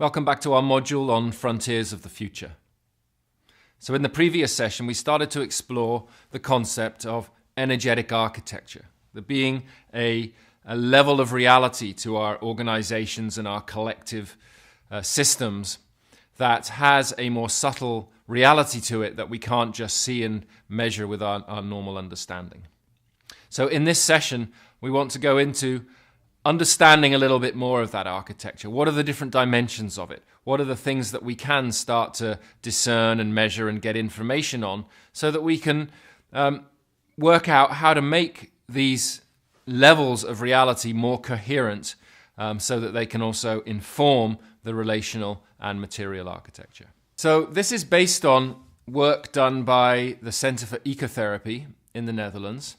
Welcome back to our module on Frontiers of the Future. So in the previous session, we started to explore the concept of energetic architecture, there being a level of reality to our organizations and our collective systems that has a more subtle reality to it that we can't just see and measure with our normal understanding. So in this session, we want to go into understanding a little bit more of that architecture. What are the different dimensions of it? What are the things that we can start to discern and measure and get information on so that we can work out how to make these levels of reality more coherent so that they can also inform the relational and material architecture. So this is based on work done by the Center for Ecotherapy in the Netherlands.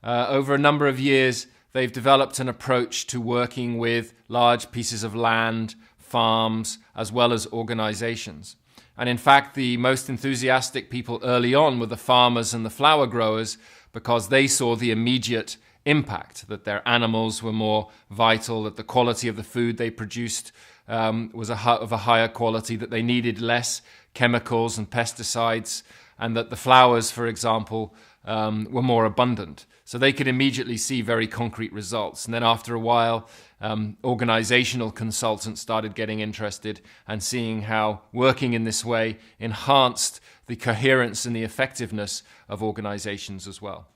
Over a number of years, they've developed an approach to working with large pieces of land, farms, as well as organizations. And in fact, the most enthusiastic people early on were the farmers and the flower growers because they saw the immediate impact, that their animals were more vital, that the quality of the food they produced was of a higher quality, that they needed less chemicals and pesticides, and that the flowers, for example, were more abundant. So they could immediately see very concrete results. And then after a while, organizational consultants started getting interested and seeing how working in this way enhanced the coherence and the effectiveness of organizations as well.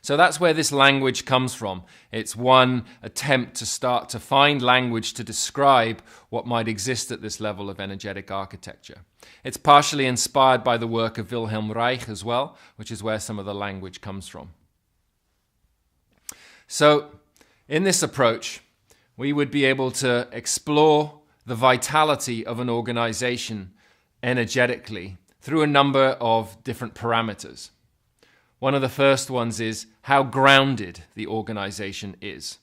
So that's where this language comes from. It's one attempt to start to find language to describe what might exist at this level of energetic architecture. It's partially inspired by the work of Wilhelm Reich as well, which is where some of the language comes from. So in this approach, we would be able to explore the vitality of an organization energetically through a number of different parameters. One of the first ones is how grounded the organization is.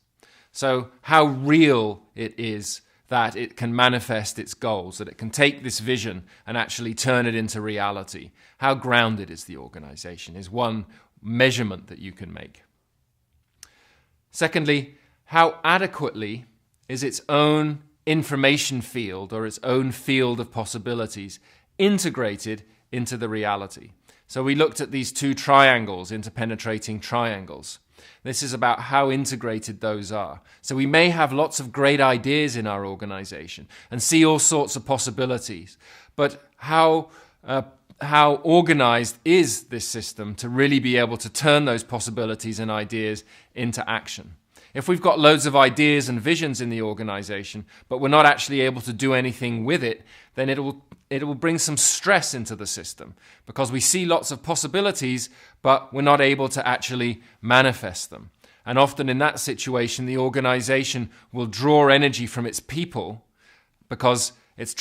So how real it is that it can manifest its goals, that it can take this vision and actually turn it into reality. How grounded is the organization is one measurement that you can make. Secondly, how adequately is its own information field or its own field of possibilities integrated into the reality? So we looked at these two triangles, interpenetrating triangles. This is about how integrated those are. So we may have lots of great ideas in our organization and see all sorts of possibilities, but how organized is this system to really be able to turn those possibilities and ideas into action? If we've got loads of ideas and visions in the organization, but we're not actually able to do anything with it, then it will bring some stress into the system because we see lots of possibilities, but we're not able to actually manifest them. And often in that situation, the organization will draw energy from its people because it's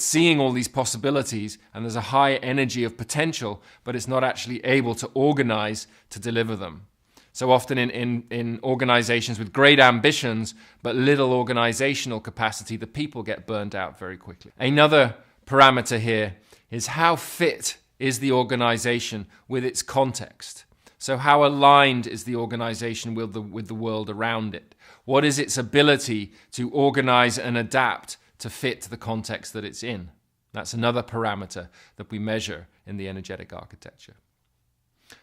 seeing all these possibilities and there's a high energy of potential, but it's not actually able to organize to deliver them. So often in organizations with great ambitions, but little organizational capacity, the people get burned out very quickly. Another parameter here is how fit is the organization with its context. So how aligned is the organization with the world around it? What is its ability to organize and adapt to fit the context that it's in? That's another parameter that we measure in the energetic architecture.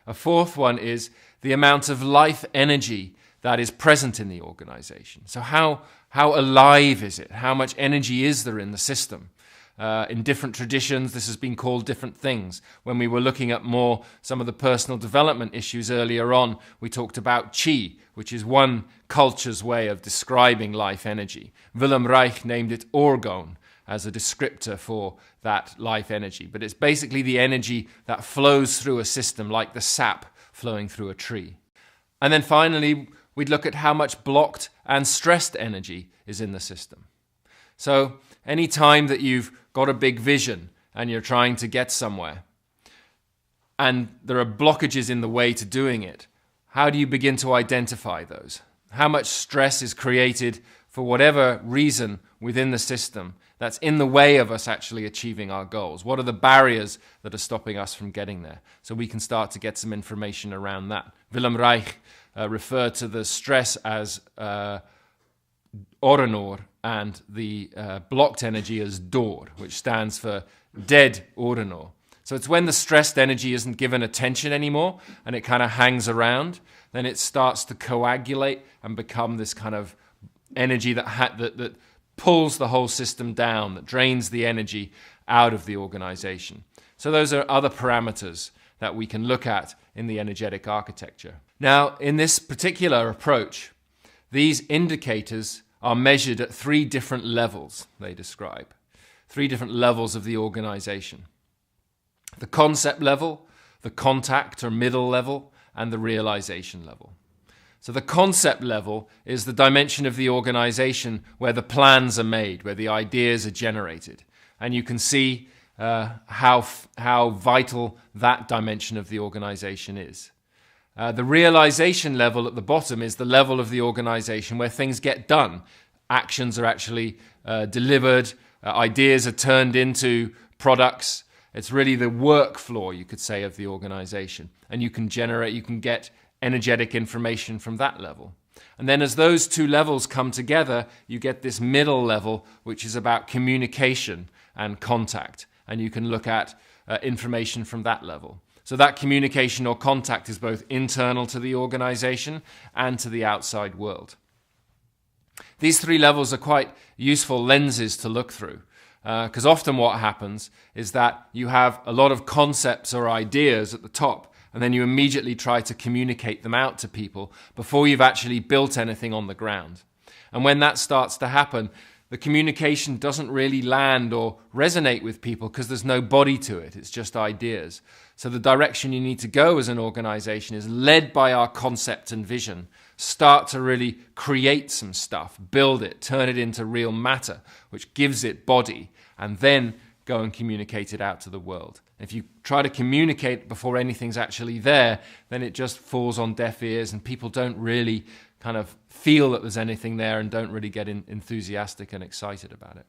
A fourth one is the amount of life energy that is present in the organization. So how alive is it? How much energy is there in the system? In different traditions, this has been called different things. When we were looking at more some of the personal development issues earlier on, we talked about qi, which is one culture's way of describing life energy. Wilhelm Reich named it orgone as a descriptor for that life energy. But it's basically the energy that flows through a system like the sap flowing through a tree. And then finally, we'd look at how much blocked and stressed energy is in the system. So any time that you've got a big vision and you're trying to get somewhere and there are blockages in the way to doing it, how do you begin to identify those? How much stress is created for whatever reason within the system that's in the way of us actually achieving our goals? What are the barriers that are stopping us from getting there? So we can start to get some information around that. Wilhelm Reich referred to the stress as Oranor and the blocked energy as Dor, which stands for dead Oranor. So it's when the stressed energy isn't given attention anymore and it kind of hangs around, then it starts to coagulate and become this kind of energy that pulls the whole system down, that drains the energy out of the organization. So those are other parameters that we can look at in the energetic architecture. Now, in this particular approach, these indicators are measured at 3 different levels, they describe. 3 different levels of the organization. The concept level, the contact or middle level, and the realization level. So the concept level is the dimension of the organization where the plans are made, where the ideas are generated. And you can see how vital that dimension of the organization is. The realization level at the bottom is the level of the organization where things get done. Actions are actually delivered, ideas are turned into products. It's really the work floor, you could say, of the organization. And you can get energetic information from that level. And then as those 2 levels come together, you get this middle level, which is about communication and contact. And you can look at information from that level. So that communication or contact is both internal to the organization and to the outside world. These 3 levels are quite useful lenses to look through, because often what happens is that you have a lot of concepts or ideas at the top, and then you immediately try to communicate them out to people before you've actually built anything on the ground. And when that starts to happen, the communication doesn't really land or resonate with people because there's no body to it. It's just ideas. So the direction you need to go as an organization is led by our concept and vision. Start to really create some stuff, build it, turn it into real matter, which gives it body, and then go and communicate it out to the world. If you try to communicate before anything's actually there, then it just falls on deaf ears and people don't really kind of feel that there's anything there and don't really get enthusiastic and excited about it.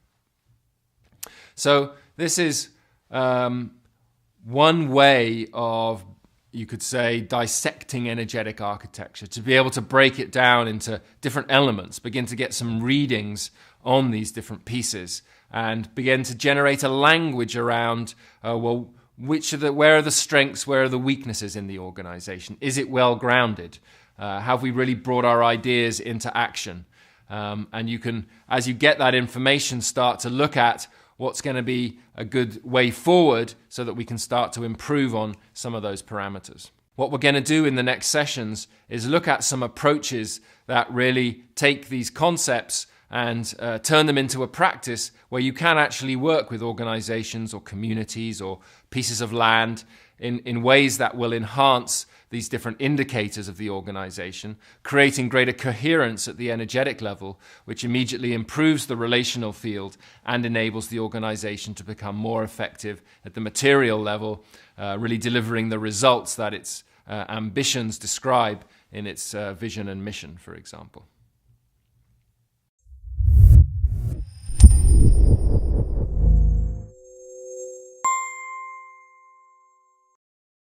So this is one way of, you could say, dissecting energetic architecture, to be able to break it down into different elements, begin to get some readings on these different pieces, and begin to generate a language around, where are the strengths, where are the weaknesses in the organization? Is it well grounded? Have we really brought our ideas into action? And you can, as you get that information, start to look at what's going to be a good way forward so that we can start to improve on some of those parameters. What we're going to do in the next sessions is look at some approaches that really take these concepts and turn them into a practice where you can actually work with organizations or communities or pieces of land in ways that will enhance these different indicators of the organization, creating greater coherence at the energetic level, which immediately improves the relational field and enables the organization to become more effective at the material level, really delivering the results that its ambitions describe in its vision and mission, for example.